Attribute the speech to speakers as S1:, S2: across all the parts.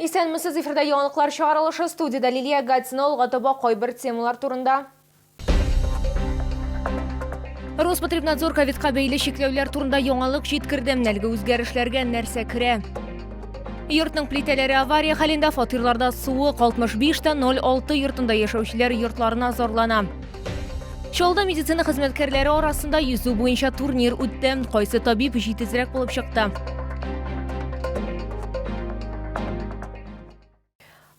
S1: Исәнмесез, эфирда яңалыклар чыгарылышы, студияда Лилия Гатина олғатыба кайбер темалар турында. Роспотребнадзор ковидка бәйле шикләүләр турында яңалык җиткерде. Әлеге үзгәрешләргә нәрсә керә? Йортның плитәләре авария хәлендә, фатирларда суы 65-06 йортында яшәүчеләр йортларына зарлана. Чаллыда медицина хезмәткәрләре арасында йөзү буенча турнир үтте. Кайсы табиб җитезрәк булып чыкты?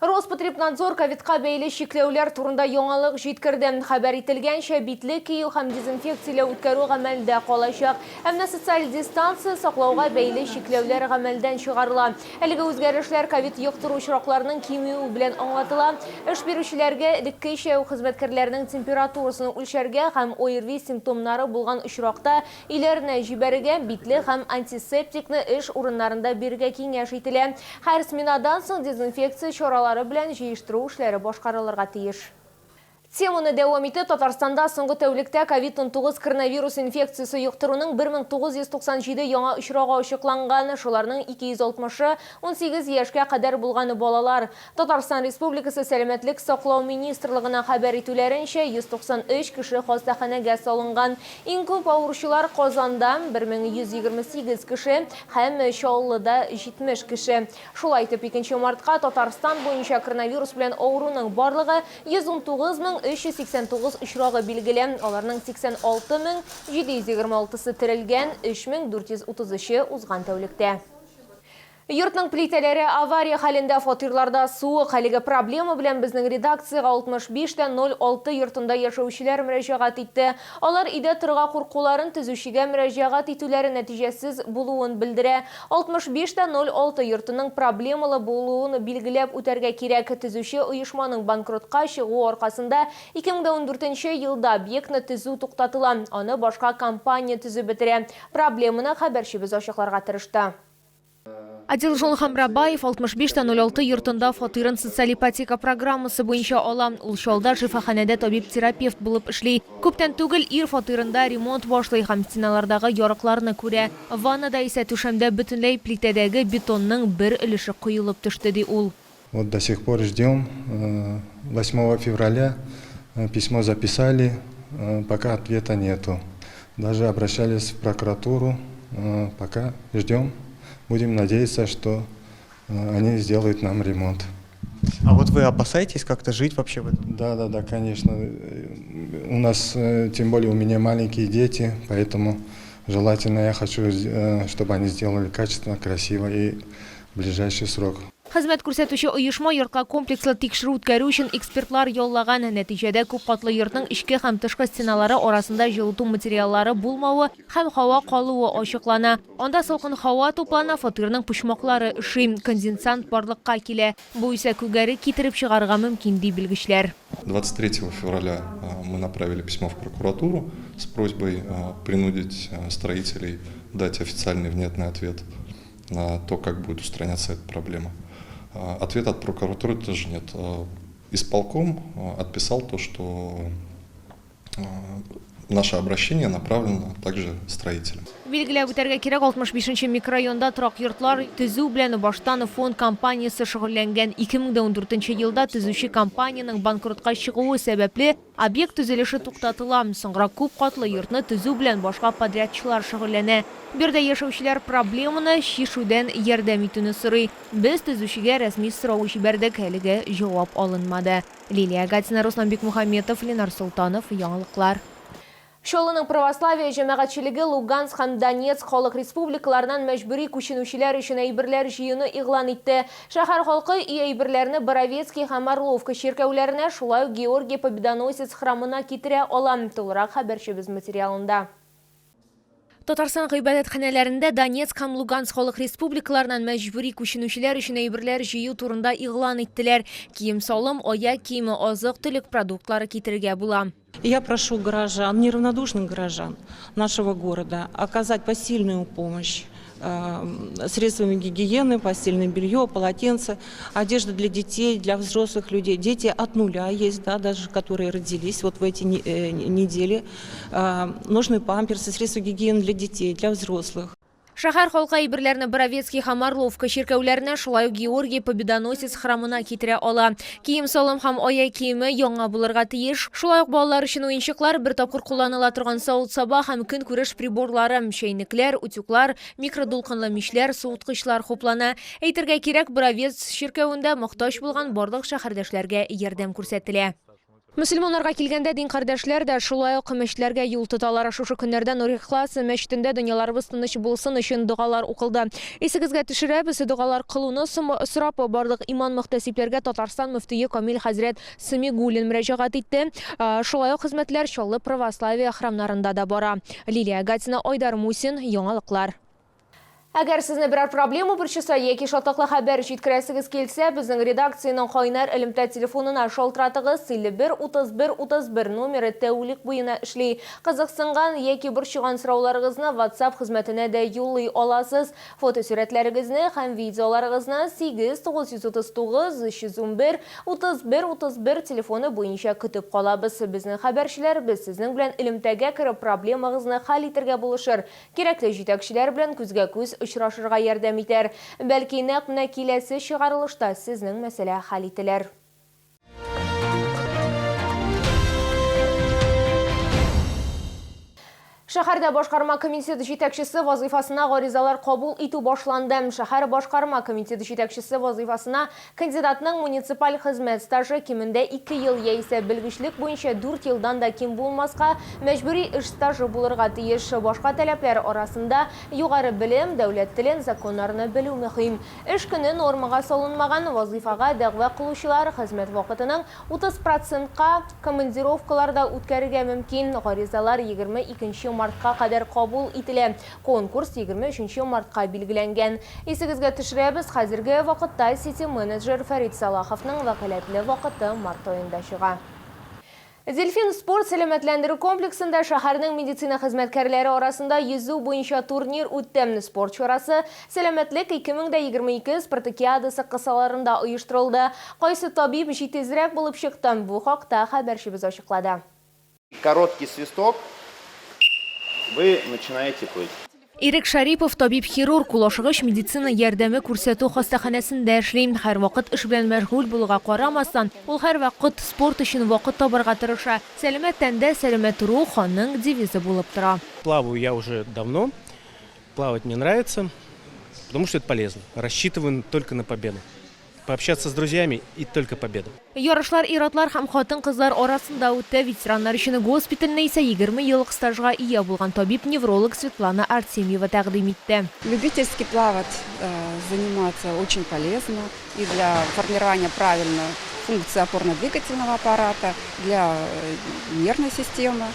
S1: Роспотребнадзор ковидка бәйле шикләүләр турында яңалык җиткерде. Хәбәр ителгәнчә, битле кию һәм дезинфекцияләү үткәрү гамәлдә калачак. Әмма социаль дистанция саклауга бәйле шикләүләр гамәлдән чыгарыла. Әлеге үзгәрешләр ковид йоктыру очракларының кимүе белән аңлатыла. Эш бирүчеләргә элеккечә хезмәткәрләрнең температурасын үлчәргә һәм ОРВИ симптомнары булган очракта өйләренә җибәрергә, битле һәм антисептикны эш урыннарында бирергә киңәш ителә. Һәр сменадан соң дезинфекция чаралары белән җыештыру эшләре башкарылырга тиеш. Теманы дәвам итеп, Татарстанда соңгы тәүлектә COVID-19 коронавирус инфекциясы йоктыруның 1997 яңа очрагы ачыкланган, шуларның 260-ы 18 яшькә кадәр булган балалар. Татарстан Республикасы Сәламәтлек саклау министрлыгының хәбәр итүләренчә, 193 кеше хастаханәгә салынган. Иң күп авыручылар Казанда 1128 кеше һәм Чаллыда 70 кеше. Шулай итеп, 2 мартка Татарстан буенча коронавирус белән авыруның барлыгы 119,389 очрагы билгеле, аларның 86,726-сы терелгән, 3433-е узган тәүлектә. Йортның плитәләре авария хәлендә, фатирларда суы хәлеге проблема белән безнең редакцияга 65-06 йортында яшәүчеләр мөрәҗәгать итте. Алар өйдә торырга куркуларын төзүчегә мөрәҗәгать итүләре нәтиҗәсез булуын белдерә. 65-06 йортының проблемалы булуын билгеләп үтәргә кирәк. Төзүче оешманың банкротка чыгуы аркасында 2014 елда объектны төзү туктатыла. Аны башка компания төзеп бетерә. Проблеманы хәбәрчебез ачыкларга тырышты. Адил Хамрабаев 65-06 йортында фатирын социаль ипотека программасы буенча ала. Ул Чаллыда шифаханәдә табиб-терапевт булып эшли. Күптән түгел ир фатирында ремонт башлый һәм стеналардагы ярыкларны күрә. Ваннада исә түшәмдә бөтенләй плитәдәге бетонның бер өлеше куелып төште, ди ул.
S2: Вот до сих пор ждем. 8 февраля письмо записали, пока ответа нету. Даже обращались в прокуратуру, пока ждем. Будем надеяться, что они сделают нам ремонт.
S3: А вот вы опасаетесь как-то жить вообще в этом?
S2: Да, конечно. У нас, тем более у меня маленькие дети, поэтому желательно я хочу, чтобы они сделали качественно, красиво и в ближайший срок.
S1: Хезмәт күрсәтүче оешма йортка комплекслы тикшерү үткәрү өчен экспертлар яллаган. Нәтиҗәдә күп катлы йортның эчке һәм тышкы стеналары арасында җылыту материаллары булмавы һәм һава калуы ачыклана. Анда салкын һава туплана, фатирның почмаклары ышый, конденсант барлыкка килә. Бу исә күгәре китереп чыгарга мөмкин, ди белгечләр.
S4: 23 февраля мы направили письмо в прокуратуру с просьбой принудить строителей дать официальный внятный ответ на то, как будет устраняться эта проблема. Ответа от прокуратуры тоже нет. Исполком отписал то, что наше обращение направлено также строителям.
S1: Билгеләп үтәргә кирәк, 65-нче микрорайонда торак йортлар төзү белән баштан фонд компаниясе шөгыльләнгән. 2014 елда төзүче компаниянең банкротка чыгуы сәбәпле объект төзелеше туктатыла. Соңра күп катлы йортны төзү белән башка подрядчылар шөгыльләнә. Бердә яшәүчеләр проблеманы чишүдән ярдәм итүне сорый. Без төзүчегә рәсми сорау җибәрдек, әлегә җавап алынмады. Лилия Гатина, Руслан Бикмухаметов, Ленар Султанов, яңалыклар. Чаллының православие җәмәгатьчелеге Луганск һәм Донецк халык республикаларынан мәҗбүри күченүчеләр өчен әйберләр җыюны игълан итте. Шәһәр халкы әйберләрне Боровецкий һәм Орловка чиркәүләренә, шулай ук Георгий Победоносец храмына китерә ала. Тулырак хәбәрчебез материалында. Татарстан гыйбадәтханәләрендә Донецк һәм Луганск халык республикаларынан мәҗбүри күченүчеләр өчен әйберләр җыю турында игълан иттеләр. Кием салым, аяк киеме, азык-төлек продуктлары китергә була.
S5: Я прошу горожан, неравнодушных горожан нашего города оказать посильную помощь средствами гигиены, постельное белье, полотенце, одежда для детей, для взрослых людей. Дети от нуля есть, да, даже которые родились вот в эти недели. Нужны памперсы, средства гигиены для детей, для взрослых.
S1: Шәһәр халкы әйберләрне Боровецкий һәм Орловка чиркәүләренә шулай ук Георгий Победоносец храмына китерә ала. Кием салым һәм аяк киеме яңа булырга тиеш. Шулай ук балалар өчен уенчыклар, бер тапкыр кулланыла торган савыт-саба һәм көн күреш приборлары, чәйнекләр, утюглар, микродулкынлы мичләр, суыткычлар хуплана. Әйтергә кирәк, Боровец чиркәвендә мохтаҗ булган барлык шәһәрдәшләргә ярдәм күрсәтелә. Мөселманнарга килгәндә дин кардәшләр дә шулай ук мәчетләргә юл тоталар. Шушы көннәрдә Нур Ихлас мәчетендә дөньяларыбыз тыныч булсын өчен дугалар укылды. Исегезгә төшерәбез, дугалар кылуны сорап барлык иман мөхтәсибләргә Татарстан мөфтие Камил хәзрәт Семигуллин мөрәҗәгать итте. Шулай ук хезмәтләр Чаллы православие храмнарында да бара. Лилия Гатина, Айдар Мусин, яңалыклар. Әгәр сезне берәр проблема борчыса яки шатлыклы хәбәр җиткерәсегез килсә, безнең редакциянең кайнар элемтә телефонына шалтыратыгыз 51-31-31 номеры тәүлек буена эшли. Кызыксынган яки борчыган сорауларыгызны WhatsApp хезмәтенә дә юллый аласыз. Фотосурәтләрегезне һәм видеоларыгызны 8-939-311-31-31 телефоны буенча көтеп калабыз. Безнең хәбәрчеләребез сезнең белән элемтәгә кереп проблемагызны хәл итәргә булышыр. Кирәкле җитәкчеләр белән күзгә-күз очрашырга ярдәм итәр. Бәлки нәкъ менә киләсе чыгарылышта сезнең мәсьәлә хәл ителер. Шәһәрдә башкарма комитеты җитәкчесе вазифасына гаризалар кабул итү башланды. Шәһәр башкарма комитеты җитәкчесе вазифасына кандидатның муниципаль хезмәт стажы кимендә 2 ел яисә белгечлек буенча 4 елдан да ким булмаска мәҗбүри эш стажы булырга тиеш. Башка таләпләр арасында югары белем, дәүләт телен, законнарны белү мөһим. Эш көне нормага салынмаган, вазифага дәгъва кылучылар хезмәт вакытының 30%-ка командировкаларда үткәрергә мөмкин. Гаризалар 22 мартка кадәр кабул ителә. Конкурс 23 мартка билгеләнгән. Исегезгә төшерәбез, хәзерге вакытта сити-менеджер Фәрит Салаховның вәкаләтле вакыты март аенда чыга. Зельфин спорт сәламәтләндерү комплексында шәһәрнең медицина хезмәткәрләре арасында йөзү буенча турнир үтте. Спорт чарасы сәламәтлек 2022 спартакиадасы кысаларында оештырылды. Кайсы табиб җитезрәк булып чыкты? Бу хакта хәбәрчебез ачыклады.
S6: Короткий свисток. Вы начинаете плыть.
S1: Ирек Шарипов табиб-хирург, кулашыгыч медицина ярдәме күрсәтү хастаханәсендә эшли. Һәр вакыт эш белән мәшгуль булуга карамастан, ул һәр вакыт спорт өчен вакыт табарга тырыша. Сәламәт тәндә сәламәт рух аның девизы булып тора.
S7: Плаваю я уже давно. Плавать мне нравится, потому что это полезно. Рассчитываю только на победу. Пообщаться с друзьями и только победа.
S1: Ярышлар ир-атлар һәм хатын-кызлар арасында үтте. Ветераннар өчен госпитальне исә 20 еллык стажга ия булган табиб-невролог Светлана Артемьева тәкъдим итте.
S8: Любительски плавать, заниматься очень полезно и для формирования правильной функции опорно-двигательного аппарата, для нервной системы.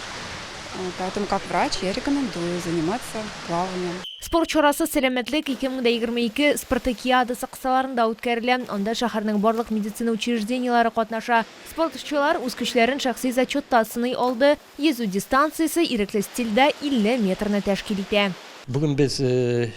S8: Поэтому как врач я рекомендую заниматься плаванием.
S1: Спорт чарасы сәламәтлек 2022 спартакиадасы кысаларында үткәрелә. Анда шәһәрнең барлык медицина учреждениялары катнаша. Спортчылар үз көчләрен шәхси зачетта сыный алды. Йөзү дистанциясе ирекле стильдә 50 метрны тәшкил итә.
S9: Бүген без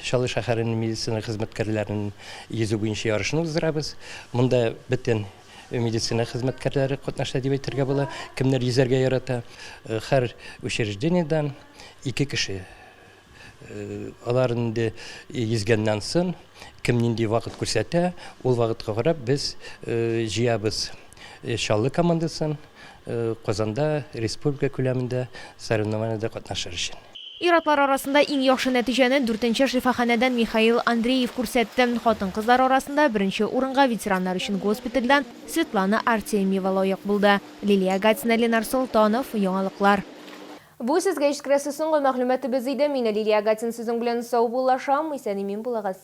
S9: Чаллы шәһәренең медицина хезмәткәрләренең йөзү буенча ярышын уздырабыз. Монда бөтен медицина хезмәткәрләре катнаша дип әйтергә була. Кемнәр йөзәргә ярата. Һәр учреждениедан 2 кеше. Аларны йөзгәннән соң кем нинди вакыт күрсәтә, ул вакытка карап без җыябыз Чаллы командасын Казанда республика күләмендә соревнованиедә катнашыр өчен.
S1: Ир-атлар арасында иң яхшы нәтиҗәне 4-нче шифаханәдән Михаил Андреев күрсәтте. Хатын-кызлар арасында 1-нче урынга ветераннар өчен госпитальдән Светлана Артемьева лаек булды. Лилия Гатина, Ленар Солтанов, яңалыклар. Бу сезгә җиткерәсе соңгы мәгълүматыбыз иде. Мин Лилия Гатин сезнең белән сау булашам. Исән-имин булыгыз.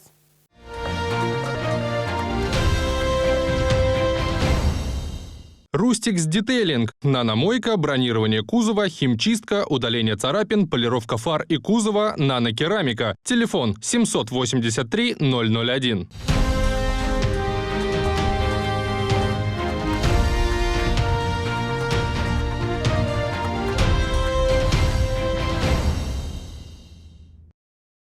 S10: Рустикс Детейлинг. Наномойка, бронирование кузова, химчистка, удаление царапин, полировка фар и кузова, нанокерамика. Телефон 783 001.